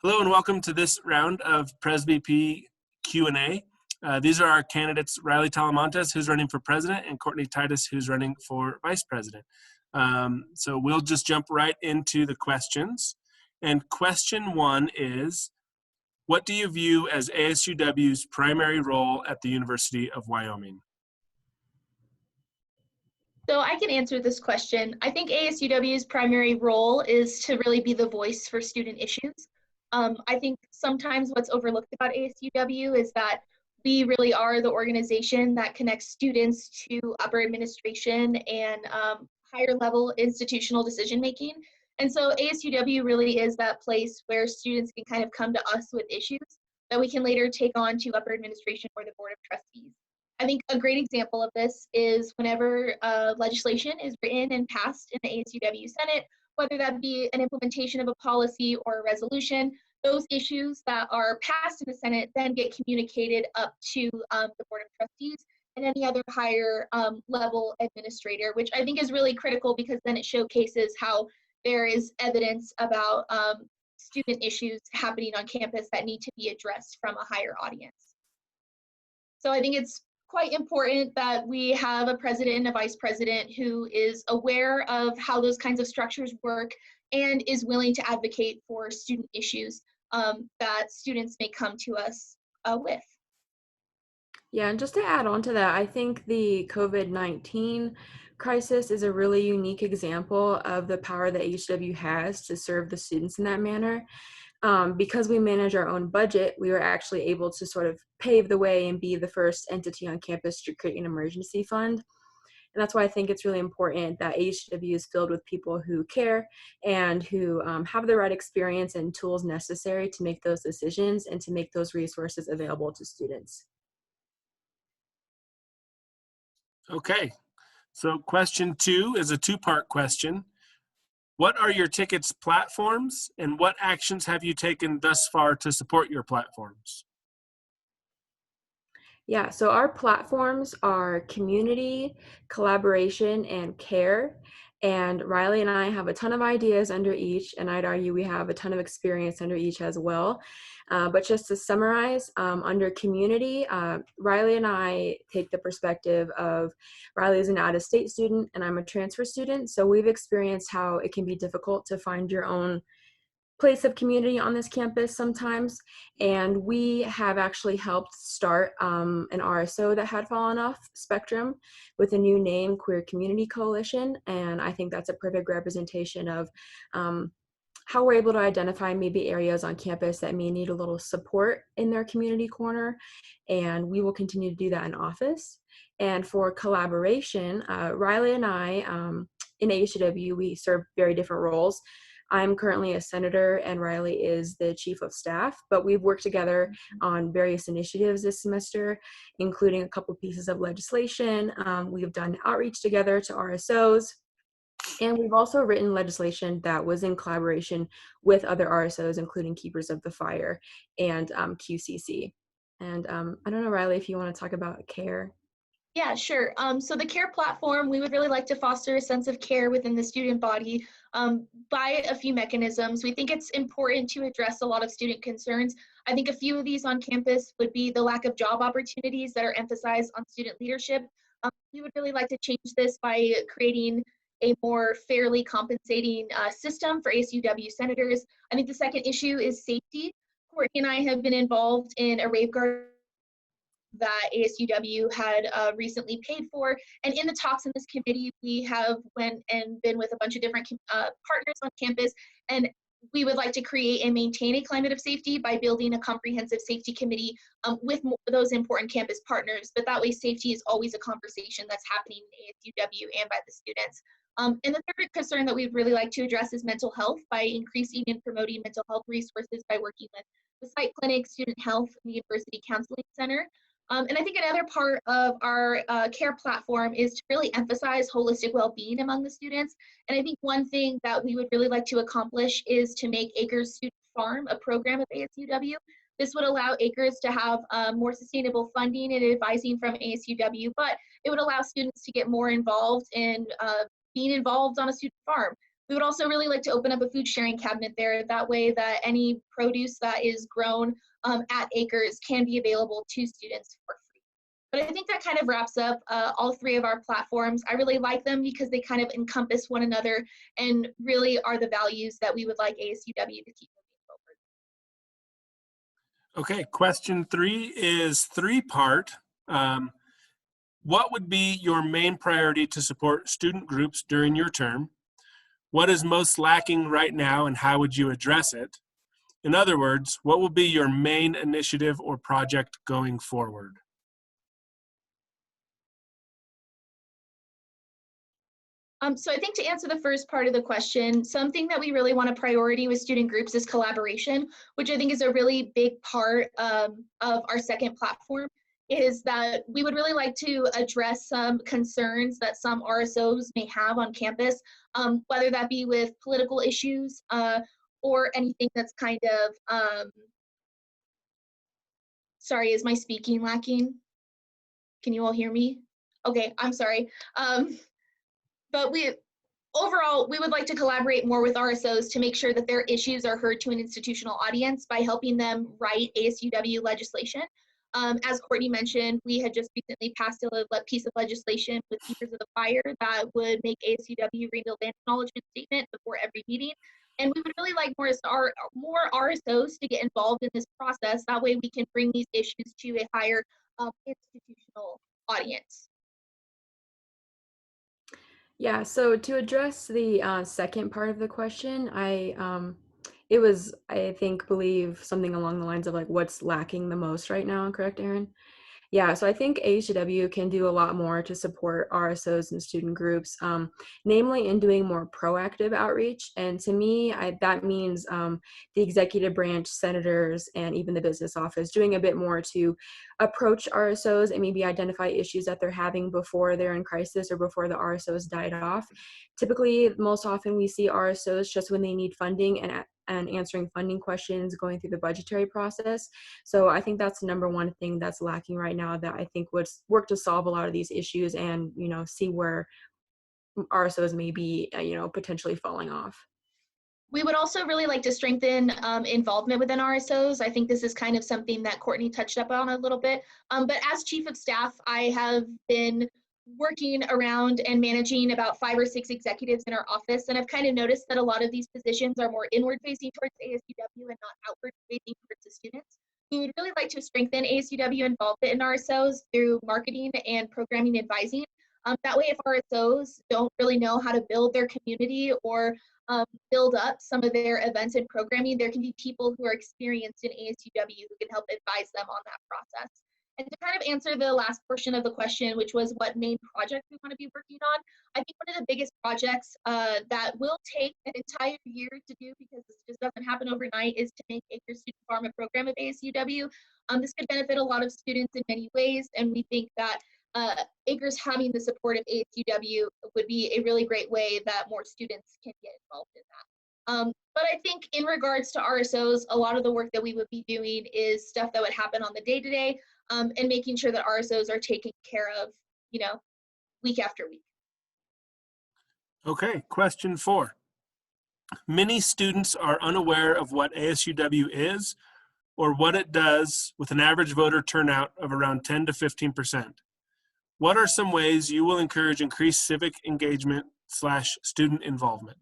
Hello and welcome to this round of Presby Q&A. These are our candidates, Riley Talamantes, who's running for president, and Courtney Titus, who's running for vice president. So we'll just jump right into the questions. And question one is, what do you view as ASUW's primary role at the University of Wyoming? So I can answer this question. I think ASUW's primary role is to really be the voice for student issues. I think sometimes what's overlooked about ASUW is that we really are the organization that connects students to upper administration and higher level institutional decision making. And so ASUW really is that place where students can kind of come to us with issues that we can later take on to upper administration or the board of trustees. I think a great example of this is whenever legislation is written and passed in the ASUW Senate, whether that be an implementation of a policy or a resolution, those issues that are passed in the Senate then get communicated up to the Board of Trustees and any other higher level administrator, which I think is really critical because then it showcases how there is evidence about student issues happening on campus that need to be addressed from a higher audience. So I think it's quite important that we have a president and a vice president who is aware of how those kinds of structures work and is willing to advocate for student issues that students may come to us with. Yeah, and just to add on to that, I think the COVID-19 crisis is a really unique example of the power that ASUW has to serve the students in that manner. Because we manage our own budget, we were actually able to sort of pave the way and be the first entity on campus to create an emergency fund. And that's why I think it's really important that ASUW is filled with people who care and who have the right experience and tools necessary to make those decisions and to make those resources available to students. Okay, so question two is a two-part question. What are your tickets platforms, and what actions have you taken thus far to support your platforms? Yeah, so our platforms are community, collaboration, and care. And Riley and I have a ton of ideas under each, and I'd argue we have a ton of experience under each as well. But just to summarize, under community, Riley and I take the perspective of Riley is an out-of-state student and I'm a transfer student. So we've experienced how it can be difficult to find your own place of community on this campus sometimes, and we have actually helped start an RSO that had fallen off spectrum with a new name, Queer Community Coalition, and I think that's a perfect representation of how we're able to identify maybe areas on campus that may need a little support in their community corner, and we will continue to do that in office. And for collaboration, Riley and I, in ASUW, we serve very different roles. I'm currently a senator and Riley is the chief of staff, but we've worked together on various initiatives this semester, including a couple pieces of legislation. We've done outreach together to RSOs, and we've also written legislation that was in collaboration with other RSOs, including Keepers of the Fire and QCC. And I don't know, Riley, if you want to talk about CARE. Yeah, sure. So the CARE platform, we would really like to foster a sense of care within the student body by a few mechanisms. We think it's important to address a lot of student concerns. I think a few of these on campus would be the lack of job opportunities that are emphasized on student leadership. We would really like to change this by creating a more fairly compensating system for ASUW senators. I think the second issue is safety. Courtney and I have been involved in a rape garden that ASUW had recently paid for. And in the talks in this committee, we have went and been with a bunch of different partners on campus, and we would like to create and maintain a climate of safety by building a comprehensive safety committee with those important campus partners. But that way safety is always a conversation that's happening in ASUW and by the students. And the third concern that we'd really like to address is mental health by increasing and promoting mental health resources by working with the site clinic, student health, and the University Counseling Center. And I think another part of our CARE platform is to really emphasize holistic well-being among the students. And I think one thing that we would really like to accomplish is to make Acres Student Farm a program at ASUW. This would allow Acres to have more sustainable funding and advising from ASUW, but it would allow students to get more involved in being involved on a student farm. We would also really like to open up a food sharing cabinet there. That way that any produce that is grown at Acres can be available to students for free. But I think that kind of wraps up all three of our platforms. I really like them because they kind of encompass one another and really are the values that we would like ASUW to keep moving forward. Okay, question 3 is 3-part. What would be your main priority to support student groups during your term? What is most lacking right now and how would you address it? In other words, what will be your main initiative or project going forward? So I think to answer the first part of the question, something that we really want to priority with student groups is collaboration, which I think is a really big part of our second platform, is that we would really like to address some concerns that some RSOs may have on campus, whether that be with political issues or anything that's kind of, sorry, is my speaking lacking? Can you all hear me? Okay, I'm sorry. But overall, we would like to collaborate more with RSOs to make sure that their issues are heard to an institutional audience by helping them write ASUW legislation. As Courtney mentioned, we had just recently passed a piece of legislation with Keepers of the Fire that would make ASUW read a land acknowledgement statement before every meeting. And we would really like more RSOs to get involved in this process. That way we can bring these issues to a higher institutional audience. Yeah, so to address the second part of the question, it was, I think, believe something along the lines of like what's lacking the most right now, correct, Aaron? Yeah, so I think ASUW can do a lot more to support RSOs and student groups, namely in doing more proactive outreach. And to me, that means the executive branch, senators, and even the business office doing a bit more to approach RSOs and maybe identify issues that they're having before they're in crisis or before the RSOs died off. Typically, most often we see RSOs just when they need funding and answering funding questions, going through the budgetary process. So I think that's the number one thing that's lacking right now that I think would work to solve a lot of these issues and, see where RSOs may be, potentially falling off. We would also really like to strengthen involvement within RSOs. I think this is kind of something that Courtney touched up on a little bit. But as chief of staff, I have been working around and managing about 5 or 6 executives in our office. And I've kind of noticed that a lot of these positions are more inward facing towards ASUW and not outward facing towards the students. We would really like to strengthen ASUW involvement in RSOs through marketing and programming advising. That way, if RSOs don't really know how to build their community or build up some of their events and programming, there can be people who are experienced in ASUW who can help advise them on that process. And to kind of answer the last portion of the question, which was what main project we want to be working on, I think one of the biggest projects that will take an entire year to do, because this just doesn't happen overnight, is to make Acres Student Pharma program at ASUW. This could benefit a lot of students in many ways, and we think that Acres having the support of ASUW would be a really great way that more students can get involved in that. But I think in regards to RSOs, a lot of the work that we would be doing is stuff that would happen on the day-to-day and making sure that RSOs are taken care of, week after week. Okay, question 4. Many students are unaware of what ASUW is or what it does with an average voter turnout of around 10 to 15%. What are some ways you will encourage increased civic engagement / student involvement?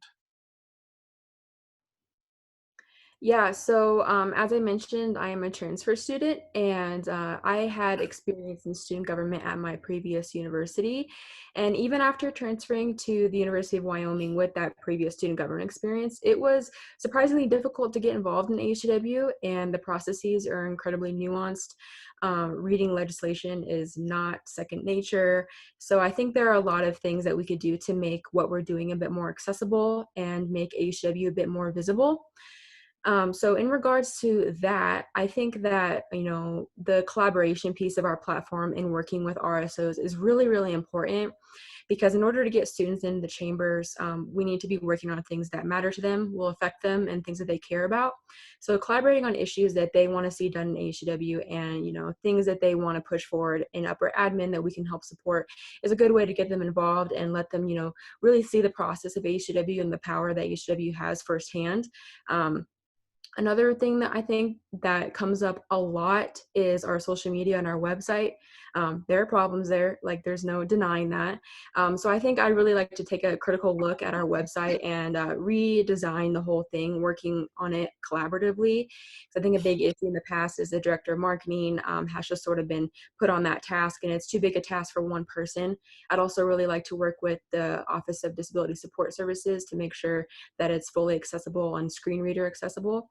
Yeah, so as I mentioned, I am a transfer student and I had experience in student government at my previous university. And even after transferring to the University of Wyoming with that previous student government experience, it was surprisingly difficult to get involved in ASUW, and the processes are incredibly nuanced. Reading legislation is not second nature. So I think there are a lot of things that we could do to make what we're doing a bit more accessible and make ASUW a bit more visible. So in regards to that, I think that, the collaboration piece of our platform in working with RSOs is really, really important, because in order to get students in the chambers, we need to be working on things that matter to them, will affect them, and things that they care about. So collaborating on issues that they want to see done in ASUW, and things that they want to push forward in upper admin that we can help support, is a good way to get them involved and let them really see the process of ASUW and the power that ASUW has firsthand. Another thing that I think that comes up a lot is our social media and our website. There are problems there, like there's no denying that. So I think I'd really like to take a critical look at our website and redesign the whole thing, working on it collaboratively. So I think a big issue in the past is the director of marketing has just sort of been put on that task, and it's too big a task for one person. I'd also really like to work with the Office of Disability Support Services to make sure that it's fully accessible and screen reader accessible.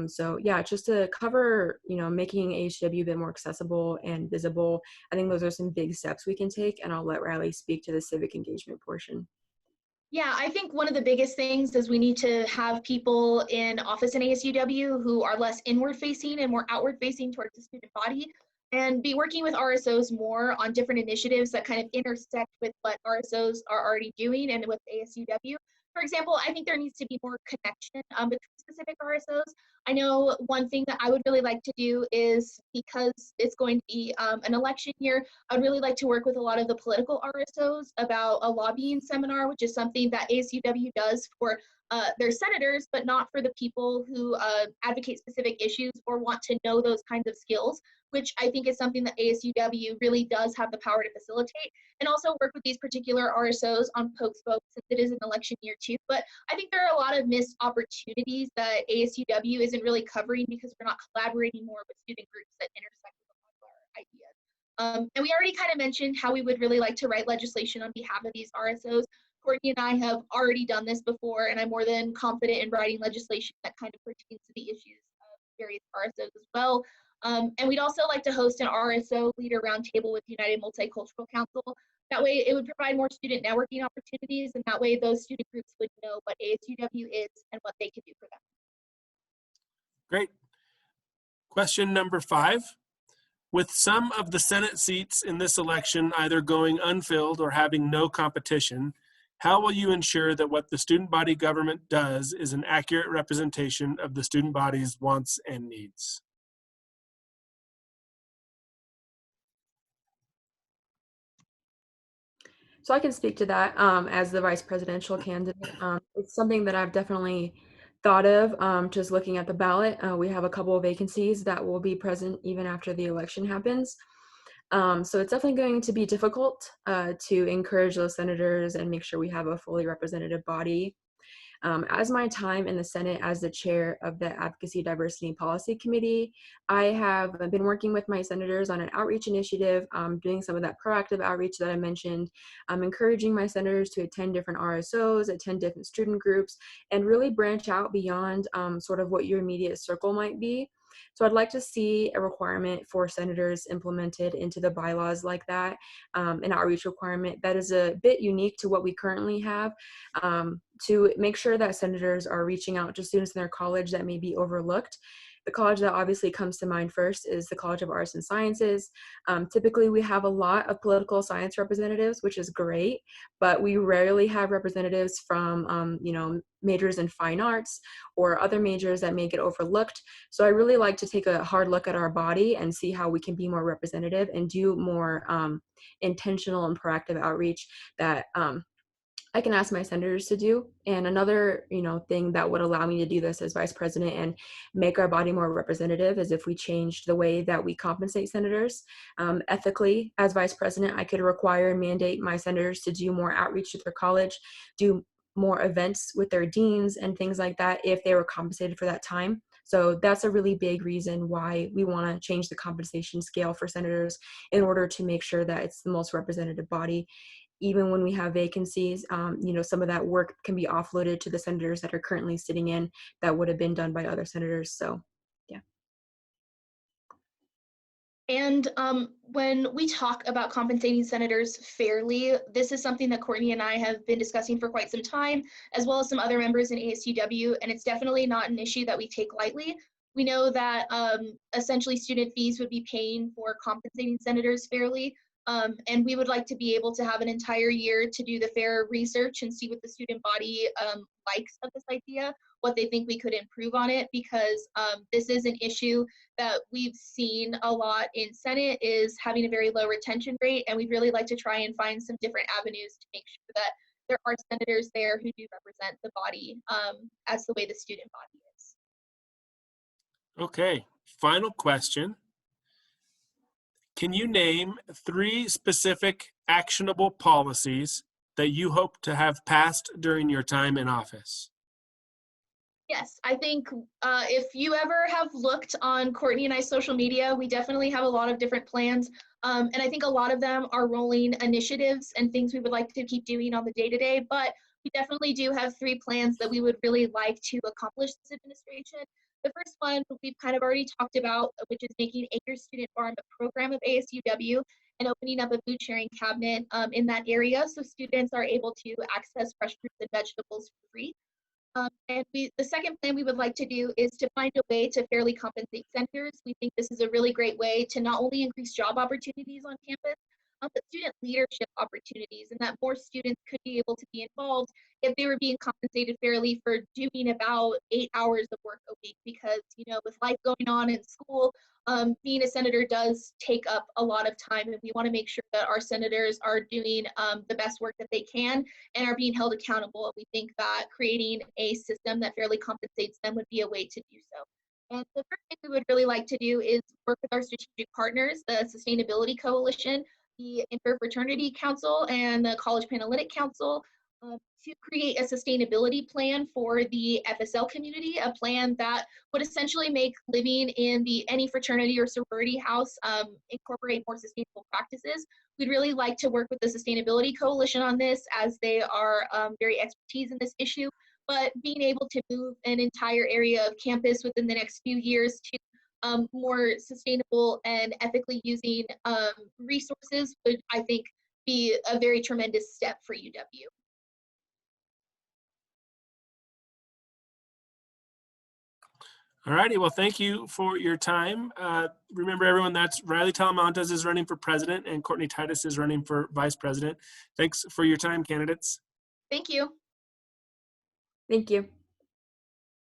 So yeah, just to cover, making AHW a bit more accessible and visible, I think those are some big steps we can take, and I'll let Riley speak to the civic engagement portion. Yeah, I think one of the biggest things is we need to have people in office in ASUW who are less inward facing and more outward facing towards the student body, and be working with RSOs more on different initiatives that kind of intersect with what RSOs are already doing and with ASUW. For example, I think there needs to be more connection between specific RSOs. I know one thing that I would really like to do is, because it's going to be an election year, I'd really like to work with a lot of the political RSOs about a lobbying seminar, which is something that ASUW does for their senators, but not for the people who advocate specific issues or want to know those kinds of skills, which I think is something that ASUW really does have the power to facilitate, and also work with these particular RSOs on post-vote, since it is an election year too. But I think there are a lot of missed opportunities that ASUW isn't really covering because we're not collaborating more with student groups that intersect with a lot of our ideas. And we already kind of mentioned how we would really like to write legislation on behalf of these RSOs. Courtney and I have already done this before, and I'm more than confident in writing legislation that kind of pertains to the issues of various RSOs as well. And we'd also like to host an RSO leader roundtable with United Multicultural Council. That way it would provide more student networking opportunities, and that way those student groups would know what ASUW is and what they can do for them. Great. Question number 5. With some of the Senate seats in this election either going unfilled or having no competition, how will you ensure that what the student body government does is an accurate representation of the student body's wants and needs? So I can speak to that as the vice presidential candidate. It's something that I've definitely thought of, just looking at the ballot. We have a couple of vacancies that will be present even after the election happens. So it's definitely going to be difficult to encourage those senators and make sure we have a fully representative body. As my time in the Senate as the chair of the Advocacy, Diversity, and Policy Committee, I have been working with my senators on an outreach initiative, doing some of that proactive outreach that I mentioned, encouraging my senators to attend different RSOs, attend different student groups, and really branch out beyond sort of what your immediate circle might be. So I'd like to see a requirement for senators implemented into the bylaws like that, an outreach requirement that is a bit unique to what we currently have, to make sure that senators are reaching out to students in their college that may be overlooked. The college that obviously comes to mind first is the College of Arts and Sciences. Typically, we have a lot of political science representatives, which is great, but we rarely have representatives from, majors in fine arts or other majors that may get overlooked. So I really like to take a hard look at our body and see how we can be more representative and do more intentional and proactive outreach that I can ask my senators to do. And another, thing that would allow me to do this as vice president and make our body more representative is if we changed the way that we compensate senators. Ethically, as vice president, I could require and mandate my senators to do more outreach to their college, do more events with their deans and things like that if they were compensated for that time. So that's a really big reason why we want to change the compensation scale for senators, in order to make sure that it's the most representative body. Even when we have vacancies, some of that work can be offloaded to the senators that are currently sitting in that would have been done by other senators. So, yeah. And when we talk about compensating senators fairly, this is something that Courtney and I have been discussing for quite some time, as well as some other members in ASUW, and it's definitely not an issue that we take lightly. We know that essentially student fees would be paying for compensating senators fairly, and we would like to be able to have an entire year to do the fair research and see what the student body likes of this idea, what they think we could improve on it, because this is an issue that we've seen a lot in Senate is having a very low retention rate, and we'd really like to try and find some different avenues to make sure that there are senators there who do represent the body as the way the student body is. Okay, final question. Can you name 3 specific actionable policies that you hope to have passed during your time in office? Yes, I think if you ever have looked on Courtney and I's social media, we definitely have a lot of different plans. And I think a lot of them are rolling initiatives and things we would like to keep doing on the day to day. But we definitely do have 3 plans that we would really like to accomplish this administration. The first one we've kind of already talked about, which is making Acres Student Farm a program of ASUW and opening up a food sharing cabinet in that area so students are able to access fresh fruits and vegetables for free. The second plan we would like to do is to find a way to fairly compensate centers. We think this is a really great way to not only increase job opportunities on campus, but student leadership opportunities, and that more students could be able to be involved if they were being compensated fairly for doing about 8 hours of work a week. Because, you know, with life going on in school, being a senator does take up a lot of time, and we want to make sure that our senators are doing the best work that they can and are being held accountable. We think that creating a system that fairly compensates them would be a way to do so. And the third thing we would really like to do is work with our strategic partners, the Sustainability Coalition, the Interfraternity Council, and the College Panhellenic Council, to create a sustainability plan for the FSL community, a plan that would essentially make living in any fraternity or sorority house incorporate more sustainable practices. We'd really like to work with the Sustainability Coalition on this, as they are very expertise in this issue, but being able to move an entire area of campus within the next few years to more sustainable and ethically using resources would, I think, be a very tremendous step for UW. All righty, well, thank you for your time. Remember, everyone, that's Riley Talamantes is running for president and Courtney Titus is running for vice president. Thanks for your time, candidates. Thank you. Thank you.